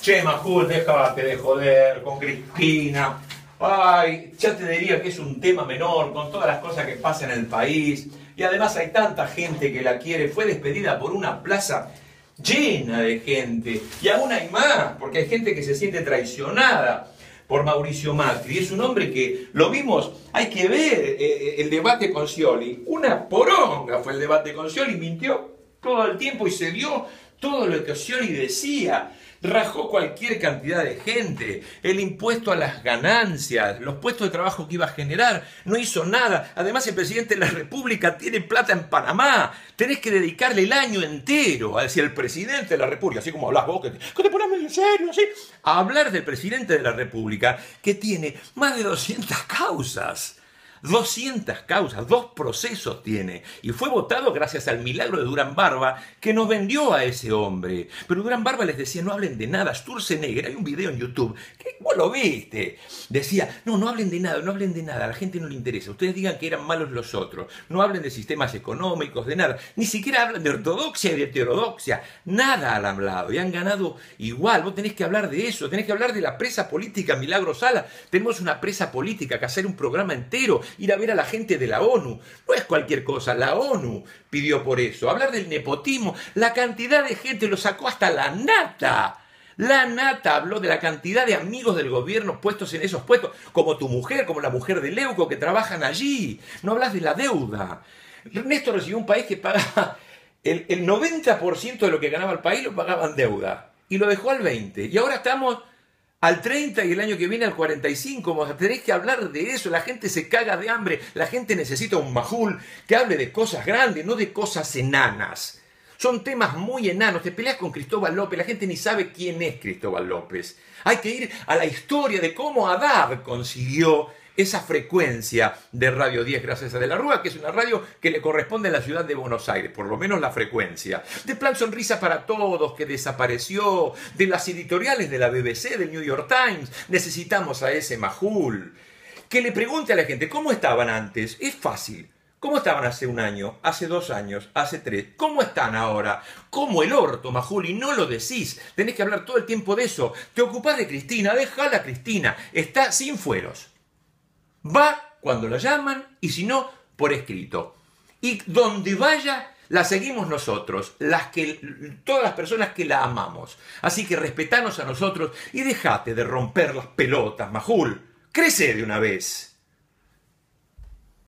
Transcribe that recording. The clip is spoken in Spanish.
Che, Majul, déjate de joder con Cristina. Ay, ya te diría que es un tema menor con todas las cosas que pasan en el país. Y además hay tanta gente que la quiere. Fue despedida por una plaza llena de gente. Y aún hay más, porque hay gente que se siente traicionada por Mauricio Macri. Es un hombre que lo vimos, hay que ver el debate con Scioli. Una poronga fue el debate con Scioli, mintió todo el tiempo y se dio todo lo que Scioli decía. Rajó cualquier cantidad de gente, el impuesto a las ganancias, los puestos de trabajo que iba a generar, no hizo nada. Además, el presidente de la República tiene plata en Panamá. Tenés que dedicarle el año entero a decir el presidente de la República, así como hablas vos, que te pones medio serio, así, a hablar del presidente de la República, que tiene más de 200 causas. 200 causas, 2 procesos tiene. Y fue votado gracias al milagro de Durán Barba, que nos vendió a ese hombre. Pero Durán Barba les decía, no hablen de nada. Sturzenegger, hay un video en YouTube, que vos lo viste. Decía, no hablen de nada, no hablen de nada. A la gente no le interesa. Ustedes digan que eran malos los otros. No hablen de sistemas económicos, de nada. Ni siquiera hablan de ortodoxia y de heterodoxia. Nada han hablado. Y han ganado igual. Vos tenés que hablar de eso. Tenés que hablar de la presa política Milagro Sala. Tenemos una presa política que hacer un programa entero. Ir a ver a la gente de la ONU. No es cualquier cosa, la ONU pidió por eso. Hablar del nepotismo, la cantidad de gente lo sacó hasta la nata. La nata habló de la cantidad de amigos del gobierno puestos en esos puestos, como tu mujer, como la mujer de Leuco, que trabajan allí. No hablas de la deuda. Ernesto recibió un país que pagaba el 90% de lo que ganaba el país lo pagaba en deuda. Y lo dejó al 20%. Y ahora estamos al 30 y el año que viene al 45, tenés que hablar de eso, la gente se caga de hambre, la gente necesita un Majul que hable de cosas grandes, no de cosas enanas. Son temas muy enanos, te peleas con Cristóbal López, la gente ni sabe quién es Cristóbal López. Hay que ir a la historia de cómo Haddad consiguió esa frecuencia de Radio 10 gracias a De la Rúa, que es una radio que le corresponde a la ciudad de Buenos Aires, por lo menos la frecuencia. De Plan Sonrisa para Todos, que desapareció, de las editoriales de la BBC, del New York Times. Necesitamos a ese Majul. Que le pregunte a la gente, ¿cómo estaban antes? Es fácil. ¿Cómo estaban hace un año, hace 2 años, hace 3? ¿Cómo están ahora? Como el orto, Majul, y no lo decís. Tenés que hablar todo el tiempo de eso. Te ocupás de Cristina, déjala a Cristina. Está sin fueros. Va cuando la llaman y si no, por escrito. Y donde vaya, la seguimos nosotros, todas las personas que la amamos. Así que respetanos a nosotros y dejate de romper las pelotas, Majul. Crece de una vez.